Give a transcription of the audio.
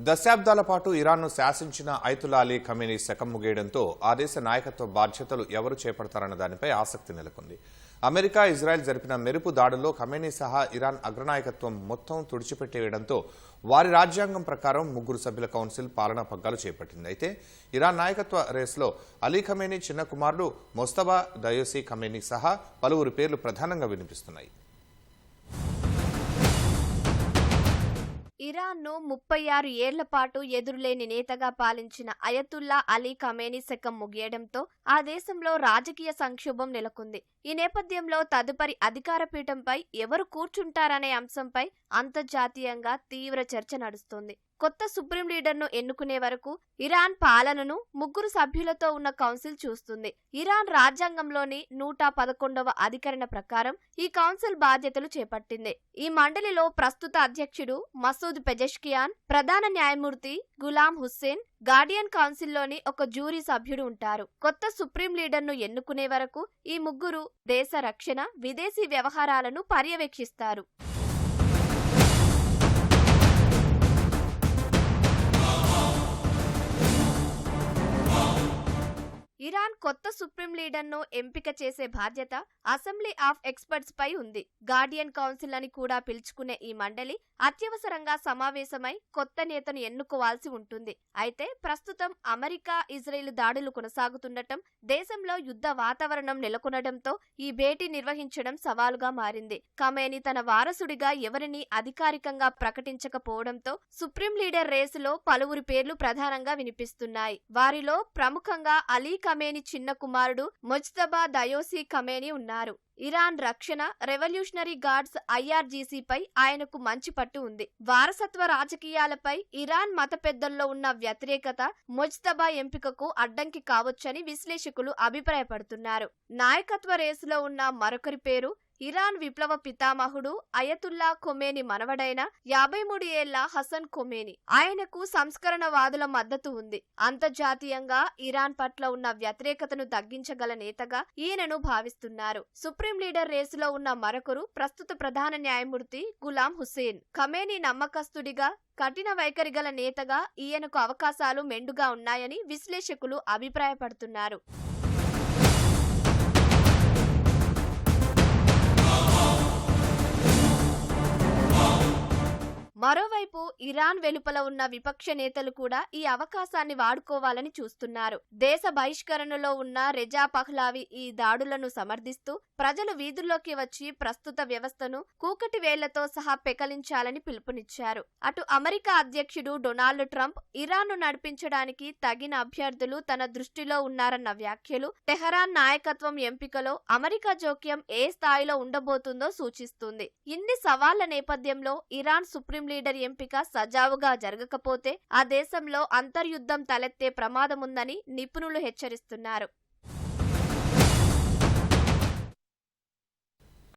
దశాబ్దాల పాటు ఇరాన్ను శాసించిన Ayatollah Ali Khamenei శకం ముగియడంతో ఆ దేశ నాయకత్వ బాధ్యతలు ఎవరు చేపడతారన్న దానిపై ఆసక్తి నెలకొంది. అమెరికా, ఇజ్రాయెల్ జరిపిన మెరుపు దాడుల్లో ఖమేనీ సహా ఇరాన్ అగ్రనాయకత్వం మొత్తం తుడిచిపెట్టేయడంతో వారి రాజ్యాంగం ప్రకారం 3 సభ్యుల కౌన్సిల్ పాలనా పగ్గాలు చేపట్టింది. అయితే ఇరాన్ నాయకత్వ రేసులో అలీ ఖమేనీ చిన్న కుమారుడు మొస్తబా దయోసి ఖమేనీ సహా పలువురు పేర్లు ప్రధానంగా వినిపిస్తున్నాయి. ఇరాన్ను 36 ఏళ్ల పాటు ఎదురులేని నేతగా పాలించిన అయతుల్లా అలీ ఖమేనీ శకం ముగియడంతో ఆ దేశంలో రాజకీయ సంక్షోభం నెలకొంది. ఈ నేపథ్యంలో తదుపరి అధికార పీఠంపై ఎవరు కూర్చుంటారనే అంశంపై అంతర్జాతీయంగా తీవ్ర చర్చ నడుస్తోంది. కొత్త సుప్రీం లీడర్ను ఎన్నుకునే వరకు ఇరాన్ పాలనను 3 సభ్యులతో ఉన్న కౌన్సిల్ చూస్తుంది. ఇరాన్ రాజ్యాంగంలోని 111వ అధికరణ ప్రకారం ఈ కౌన్సిల్ బాధ్యతలు చేపట్టింది. ఈ మండలిలో ప్రస్తుత అధ్యక్షుడు మసూద్ పెజెష్కియాన్, ప్రధాన న్యాయమూర్తి గులాం హుస్సేన్, గార్డియన్ కౌన్సిల్లోని ఒక జ్యూరీ సభ్యుడు ఉంటారు. కొత్త సుప్రీం లీడర్ను ఎన్నుకునే వరకు ఈ 3 దేశ రక్షణ, విదేశీ వ్యవహారాలను పర్యవేక్షిస్తారు. ఇరాన్ కొత్త సుప్రీం లీడర్ను ఎంపిక చేసే బాధ్యత అసెంబ్లీ ఆఫ్ ఎక్స్పర్ట్స్ పై ఉంది. గార్డియన్ కౌన్సిల్ అని కూడా పిలుచుకునే ఈ మండలి అత్యవసరంగా సమావేశమై కొత్త నేతను ఎన్నుకోవాల్సి ఉంటుంది. అయితే ప్రస్తుతం అమెరికా, ఇజ్రాయెల్ దాడులు కొనసాగుతుండటం, దేశంలో యుద్ధ వాతావరణం నెలకొనడంతో ఈ భేటీ నిర్వహించడం సవాలుగా మారింది. ఖమేనీ తన వారసుడిగా ఎవరిని అధికారికంగా ప్రకటించకపోవడంతో సుప్రీం లీడర్ రేసులో పలువురి పేర్లు ప్రధానంగా వినిపిస్తున్నాయి. వారిలో ప్రముఖంగా అలీ ఖమేనీ చిన్న కుమారుడు ముజ్తబా దయోసి ఖమేనీ ఉన్నారు. ఇరాన్ రక్షణ, రెవల్యూషనరీ గార్డ్స్ IRGCపై ఆయనకు మంచి పట్టు ఉంది. వారసత్వ రాజకీయాలపై ఇరాన్ మత పెద్దల్లో ఉన్న వ్యతిరేకత ముజ్తబా ఎంపికకు అడ్డంకి కావచ్చని విశ్లేషకులు అభిప్రాయపడుతున్నారు. నాయకత్వ రేసులో ఉన్న మరొకరి పేరు ఇరాన్ విప్లవ పితామహుడు అయతుల్లా ఖొమేనీ మనవడైన 53 ఏళ్ల హసన్ ఖొమేనీ. ఆయనకు సంస్కరణవాదుల మద్దతు ఉంది. అంతర్జాతీయంగా ఇరాన్ పట్ల ఉన్న వ్యతిరేకతను తగ్గించగల నేతగా ఈయనను భావిస్తున్నారు. సుప్రీం లీడర్ రేసులో ఉన్న మరొకరు ప్రస్తుత ప్రధాన న్యాయమూర్తి గులాం హుస్సేన్. ఖమేనీ నమ్మకస్తుడిగా, కఠిన వైఖరి గల నేతగా ఈయనకు అవకాశాలు మెండుగా ఉన్నాయని విశ్లేషకులు అభిప్రాయపడుతున్నారు. మరోవైపు ఇరాన్ వెలుపల ఉన్న విపక్ష నేతలు కూడా ఈ అవకాశాన్ని వాడుకోవాలని చూస్తున్నారు. దేశ బహిష్కరణలో ఉన్న రెజా పహ్లావి ఈ దాడులను సమర్థిస్తూ ప్రజలు వీధుల్లోకి వచ్చి ప్రస్తుత వ్యవస్థను కూకటి వేళ్లతో సహా పెకలించాలని పిలుపునిచ్చారు. అటు అమెరికా అధ్యక్షుడు డొనాల్డ్ ట్రంప్ ఇరాన్ను నడిపించడానికి తగిన అభ్యర్థులు తన దృష్టిలో ఉన్నారన్న వ్యాఖ్యలు టెహరాన్ నాయకత్వం ఎంపికలో అమెరికా జోక్యం ఏ స్థాయిలో ఉండబోతుందో సూచిస్తుంది. ఇన్ని సవాళ్ల నేపథ్యంలో ఇరాన్ సుప్రీం లీడర్ ఎంపిక సజావుగా జరగకపోతే ఆ దేశంలో అంతర్యుద్ధం తలెత్తే ప్రమాదముందని నిపుణులు హెచ్చరిస్తున్నారు.